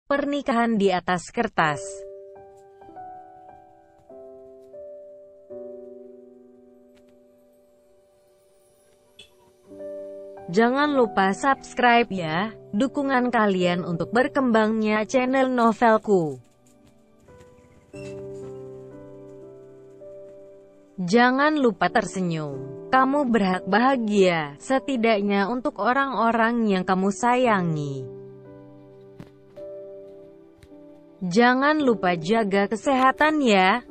Pernikahan di atas kertas. Jangan lupa subscribe ya, dukungan kalian untuk berkembangnya channel Novelku. Jangan lupa tersenyum, kamu berhak bahagia, setidaknya untuk orang-orang yang kamu sayangi. Jangan lupa jaga kesehatan ya.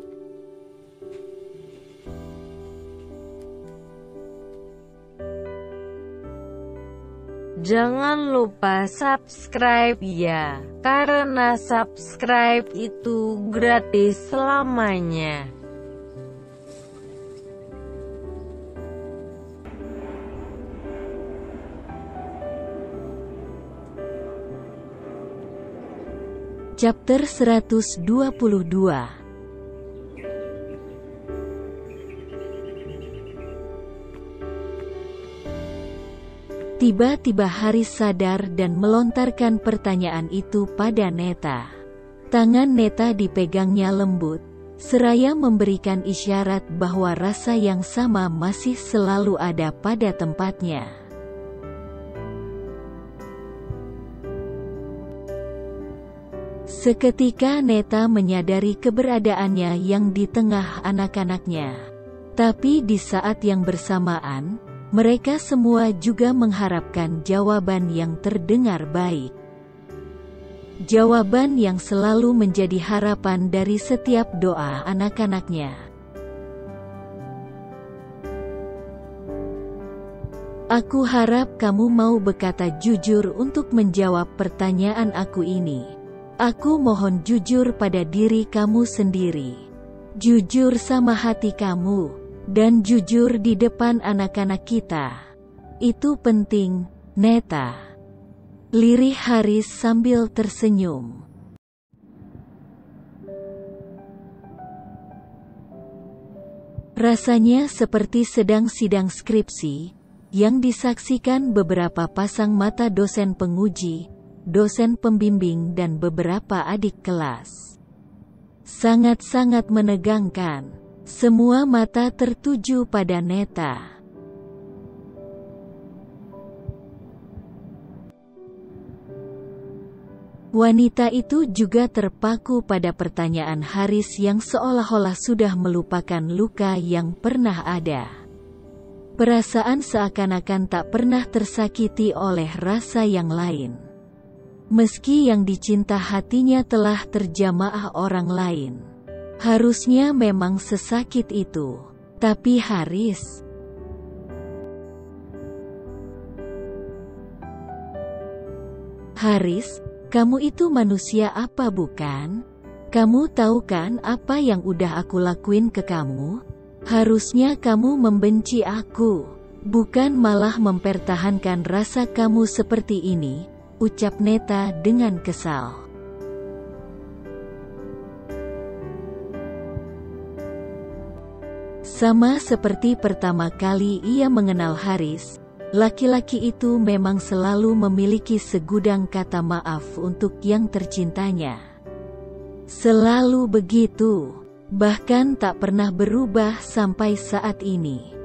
Jangan lupa subscribe ya, karena subscribe itu gratis selamanya. Chapter 122. Tiba-tiba Haris sadar dan melontarkan pertanyaan itu pada Neta. Tangan Neta dipegangnya lembut, seraya memberikan isyarat bahwa rasa yang sama masih selalu ada pada tempatnya. Seketika Neta menyadari keberadaannya yang di tengah anak-anaknya. Tapi di saat yang bersamaan, mereka semua juga mengharapkan jawaban yang terdengar baik. Jawaban yang selalu menjadi harapan dari setiap doa anak-anaknya. Aku harap kamu mau berkata jujur untuk menjawab pertanyaan aku ini. Aku mohon jujur pada diri kamu sendiri. Jujur sama hati kamu, dan jujur di depan anak-anak kita. Itu penting, Neta. Lirih Haris sambil tersenyum. Rasanya seperti sedang sidang skripsi, yang disaksikan beberapa pasang mata dosen penguji, dosen pembimbing dan beberapa adik kelas. Sangat-sangat menegangkan. Semua mata tertuju pada Neta. Wanita itu juga terpaku pada pertanyaan Haris yang seolah-olah sudah melupakan luka yang pernah ada. Perasaan seakan-akan tak pernah tersakiti oleh rasa yang lain. Meski yang dicinta hatinya telah terjamaah orang lain. Harusnya memang sesakit itu. Tapi Haris... Haris, kamu itu manusia apa bukan? Kamu tahu kan apa yang udah aku lakuin ke kamu? Harusnya kamu membenci aku, bukan malah mempertahankan rasa kamu seperti ini, ucap Neta dengan kesal. Sama seperti pertama kali ia mengenal Haris, laki-laki itu memang selalu memiliki segudang kata maaf untuk yang tercintanya. Selalu begitu, bahkan tak pernah berubah sampai saat ini.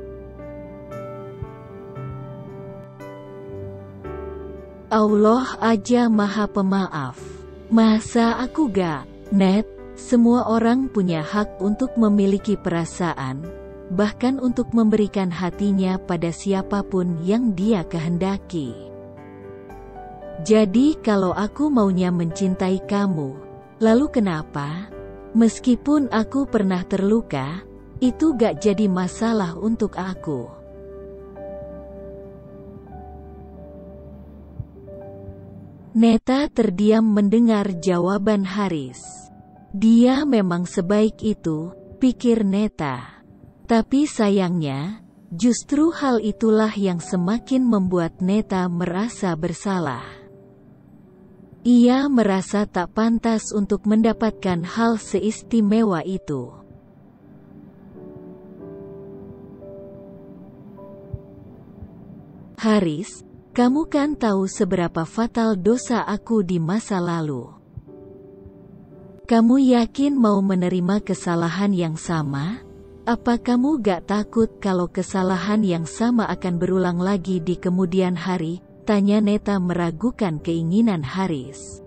Allah aja maha pemaaf. Masa aku gak? Net, semua orang punya hak untuk memiliki perasaan, bahkan untuk memberikan hatinya pada siapapun yang dia kehendaki. Jadi kalau aku maunya mencintai kamu, lalu kenapa? Meskipun aku pernah terluka, itu gak jadi masalah untuk aku. Neta terdiam mendengar jawaban Haris. Dia memang sebaik itu, pikir Neta. Tapi sayangnya, justru hal itulah yang semakin membuat Neta merasa bersalah. Ia merasa tak pantas untuk mendapatkan hal seistimewa itu. Haris, kamu kan tahu seberapa fatal dosa aku di masa lalu. Kamu yakin mau menerima kesalahan yang sama? Apa kamu gak takut kalau kesalahan yang sama akan berulang lagi di kemudian hari? Tanya Neta meragukan keinginan Haris.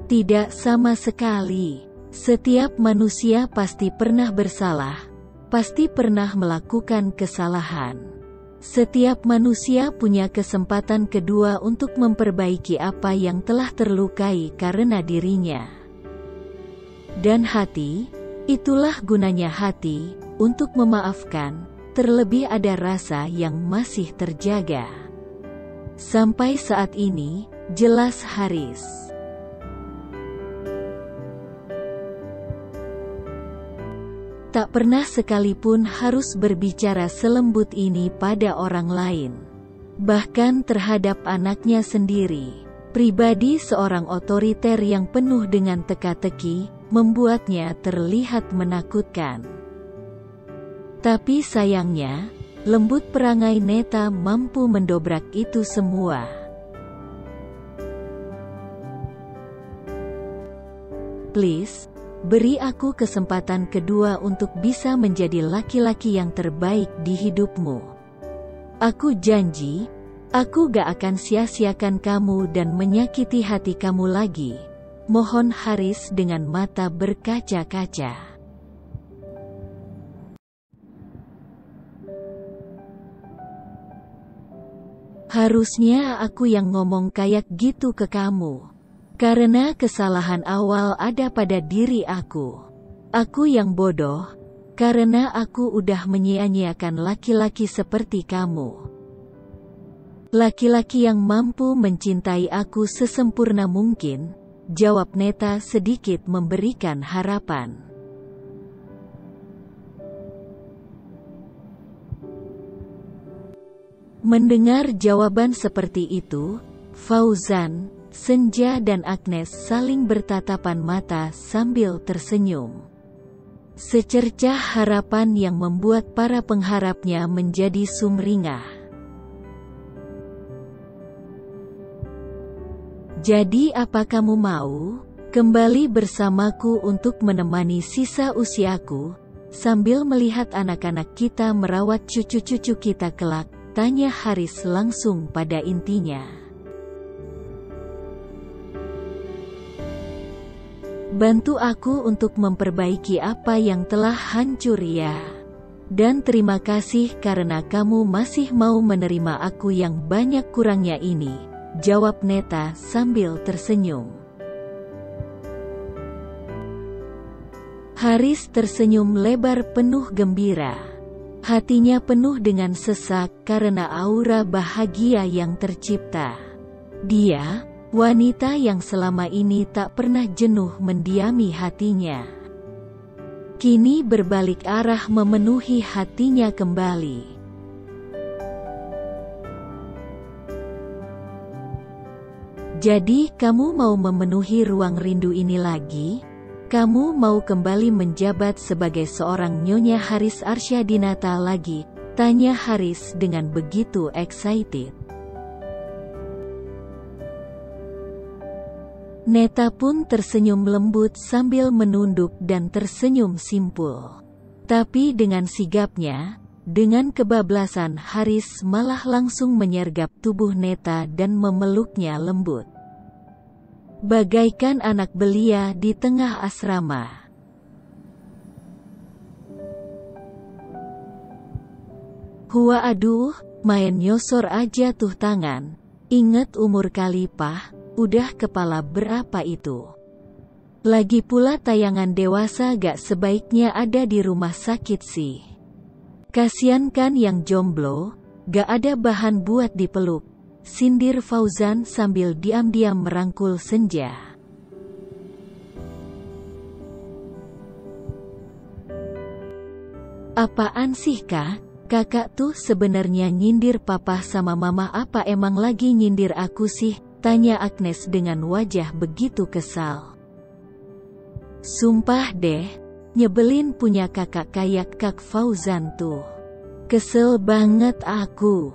Tidak sama sekali. Setiap manusia pasti pernah bersalah, pasti pernah melakukan kesalahan. Setiap manusia punya kesempatan kedua untuk memperbaiki apa yang telah terlukai karena dirinya. Dan hati, itulah gunanya hati, untuk memaafkan, terlebih ada rasa yang masih terjaga. Sampai saat ini, jelas Haris. Tak pernah sekalipun harus berbicara selembut ini pada orang lain. Bahkan terhadap anaknya sendiri. Pribadi seorang otoriter yang penuh dengan teka-teki, membuatnya terlihat menakutkan. Tapi sayangnya, lembut perangai Neta mampu mendobrak itu semua. Please, beri aku kesempatan kedua untuk bisa menjadi laki-laki yang terbaik di hidupmu. Aku janji, aku gak akan sia-siakan kamu dan menyakiti hati kamu lagi. Mohon Haris dengan mata berkaca-kaca. Harusnya aku yang ngomong kayak gitu ke kamu. Karena kesalahan awal ada pada diri aku. Aku yang bodoh, karena aku udah menyia-nyiakan laki-laki seperti kamu. Laki-laki yang mampu mencintai aku sesempurna mungkin, jawab Neta sedikit memberikan harapan. Mendengar jawaban seperti itu, Fauzan, Senja dan Agnes saling bertatapan mata sambil tersenyum. Secercah harapan yang membuat para pengharapnya menjadi sumringah. Jadi apa kamu mau? Kembali bersamaku untuk menemani sisa usiaku, sambil melihat anak-anak kita merawat cucu-cucu kita kelak, tanya Haris langsung pada intinya. Bantu aku untuk memperbaiki apa yang telah hancur ya. Dan terima kasih karena kamu masih mau menerima aku yang banyak kurangnya ini, jawab Neta sambil tersenyum. Haris tersenyum lebar penuh gembira. Hatinya penuh dengan sesak karena aura bahagia yang tercipta. Dia, wanita yang selama ini tak pernah jenuh mendiami hatinya, kini berbalik arah memenuhi hatinya kembali. Jadi kamu mau memenuhi ruang rindu ini lagi? Kamu mau kembali menjabat sebagai seorang Nyonya Haris Arsyadinata lagi? Tanya Haris dengan begitu excited. Neta pun tersenyum lembut sambil menunduk dan tersenyum simpul. Tapi dengan sigapnya, dengan kebablasan Haris malah langsung menyergap tubuh Neta dan memeluknya lembut. Bagaikan anak belia di tengah asrama. Hua aduh, main nyosor aja tuh tangan. Ingat umur kali pah. Udah kepala berapa itu? Lagi pula tayangan dewasa gak sebaiknya ada di rumah sakit sih. Kasian kan yang jomblo, gak ada bahan buat dipeluk. Sindir Fauzan sambil diam-diam merangkul Senja. Apaan sih kak? Kakak tuh sebenarnya nyindir papa sama mama, apa emang lagi nyindir aku sih? Tanya Agnes dengan wajah begitu kesal. Sumpah deh, nyebelin punya kakak kayak Kak Fauzan tuh. Kesel banget aku.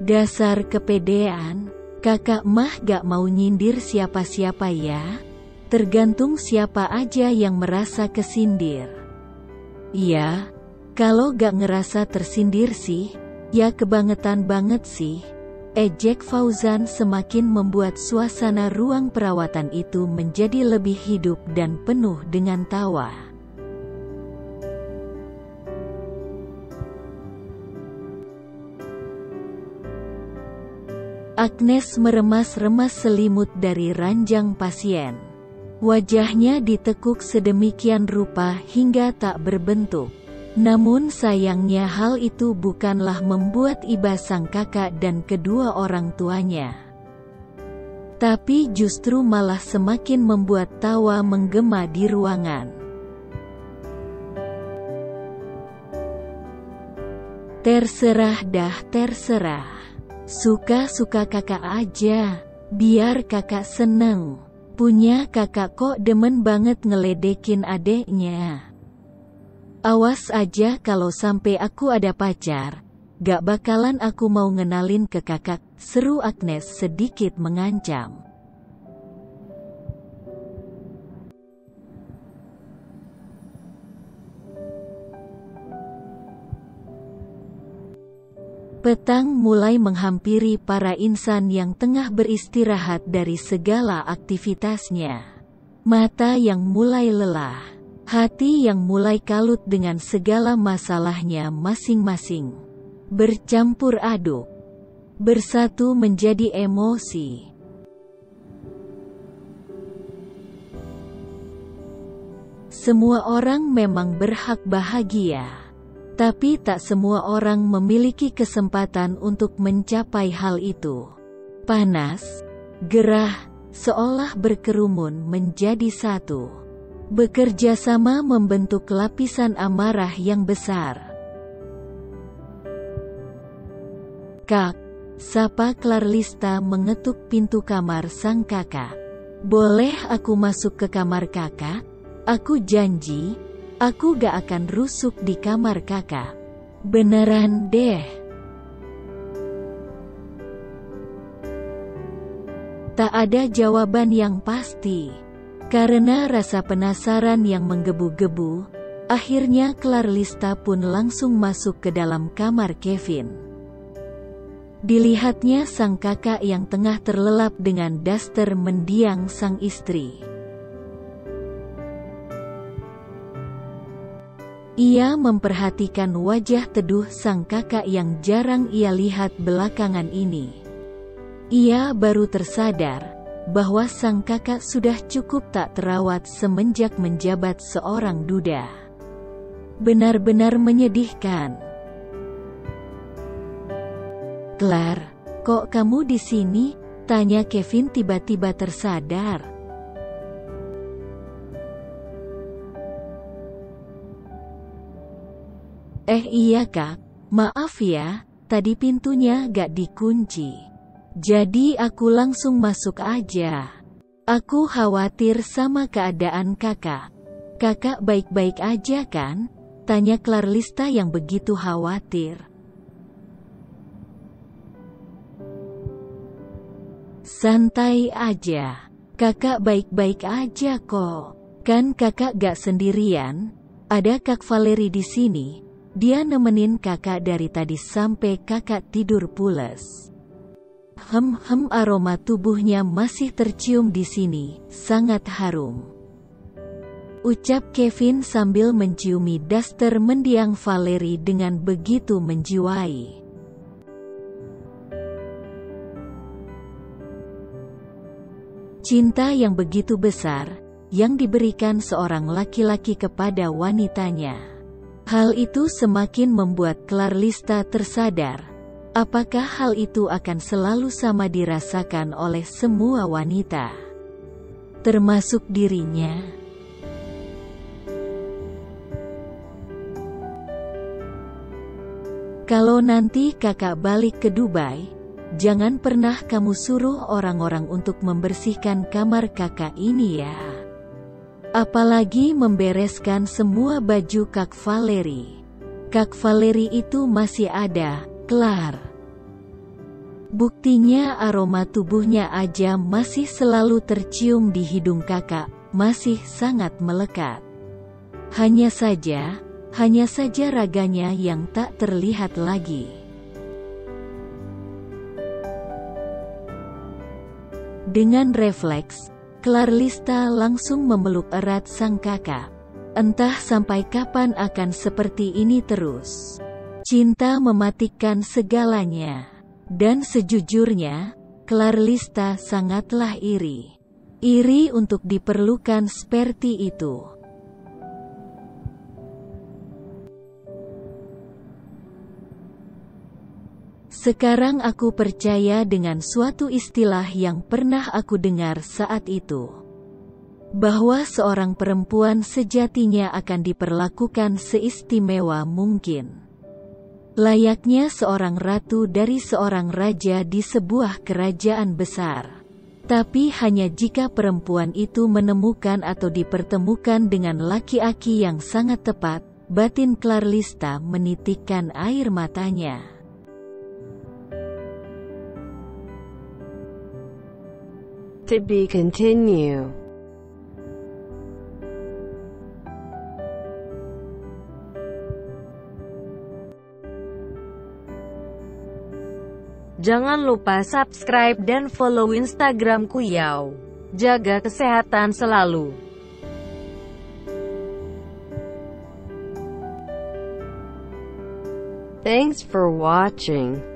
Dasar kepedean, kakak mah gak mau nyindir siapa-siapa ya. Tergantung siapa aja yang merasa kesindir. Iya, kalau gak ngerasa tersindir sih, ya kebangetan banget sih. Ejek Fauzan semakin membuat suasana ruang perawatan itu menjadi lebih hidup dan penuh dengan tawa. Agnes meremas-remas selimut dari ranjang pasien. Wajahnya ditekuk sedemikian rupa hingga tak berbentuk. Namun sayangnya hal itu bukanlah membuat iba sang kakak dan kedua orang tuanya. Tapi justru malah semakin membuat tawa menggema di ruangan. Terserah dah, terserah. Suka-suka kakak aja, biar kakak seneng. Punya kakak kok demen banget ngeledekin adeknya. Awas aja kalau sampai aku ada pacar, gak bakalan aku mau ngenalin ke kakak, seru Agnes sedikit mengancam. Petang mulai menghampiri para insan yang tengah beristirahat dari segala aktivitasnya. Mata yang mulai lelah, hati yang mulai kalut dengan segala masalahnya masing-masing. Bercampur aduk, bersatu menjadi emosi. Semua orang memang berhak bahagia. Tapi tak semua orang memiliki kesempatan untuk mencapai hal itu. Panas, gerah, seolah berkerumun menjadi satu. Bekerja sama membentuk lapisan amarah yang besar. Kak, sapa Clarlista mengetuk pintu kamar sang kakak. Boleh aku masuk ke kamar kakak? Aku janji, aku gak akan rusuk di kamar kakak. Beneran deh. Tak ada jawaban yang pasti. Karena rasa penasaran yang menggebu-gebu, akhirnya Clarlista pun langsung masuk ke dalam kamar Kevin. Dilihatnya sang kakak yang tengah terlelap dengan daster mendiang sang istri. Ia memperhatikan wajah teduh sang kakak yang jarang ia lihat belakangan ini. Ia baru tersadar bahwa sang kakak sudah cukup tak terawat semenjak menjabat seorang duda. Benar-benar menyedihkan. Clar, kok kamu di sini? Tanya Kevin tiba-tiba tersadar. Iya kak, maaf ya, tadi pintunya gak dikunci. Jadi aku langsung masuk aja. Aku khawatir sama keadaan kakak. Kakak baik-baik aja kan? Tanya Clarlista yang begitu khawatir. Santai aja, kakak baik-baik aja kok. Kan kakak gak sendirian, ada Kak Valeri di sini. Dia nemenin kakak dari tadi sampai kakak tidur pules. Aroma tubuhnya masih tercium di sini, sangat harum. Ucap Kevin sambil menciumi daster mendiang Valeri dengan begitu menjiwai. Cinta yang begitu besar, yang diberikan seorang laki-laki kepada wanitanya. Hal itu semakin membuat Clarlista tersadar, apakah hal itu akan selalu sama dirasakan oleh semua wanita, termasuk dirinya. Kalau nanti kakak balik ke Dubai, jangan pernah kamu suruh orang-orang untuk membersihkan kamar kakak ini ya. Apalagi membereskan semua baju Kak Valeri. Kak Valeri itu masih ada, Clar. Buktinya aroma tubuhnya aja masih selalu tercium di hidung kakak, masih sangat melekat. Hanya saja raganya yang tak terlihat lagi. Dengan refleks, Clarlista langsung memeluk erat sang kakak. Entah sampai kapan akan seperti ini terus. Cinta mematikan segalanya. Dan sejujurnya, Clarlista sangatlah iri. Iri untuk diperlukan seperti itu. Sekarang aku percaya dengan suatu istilah yang pernah aku dengar saat itu. Bahwa seorang perempuan sejatinya akan diperlakukan seistimewa mungkin. Layaknya seorang ratu dari seorang raja di sebuah kerajaan besar. Tapi hanya jika perempuan itu menemukan atau dipertemukan dengan laki-laki yang sangat tepat, batin Clarlista menitikkan air matanya. To be continued. Jangan lupa subscribe dan follow Instagramku Yao. Jaga kesehatan selalu. Thanks for watching.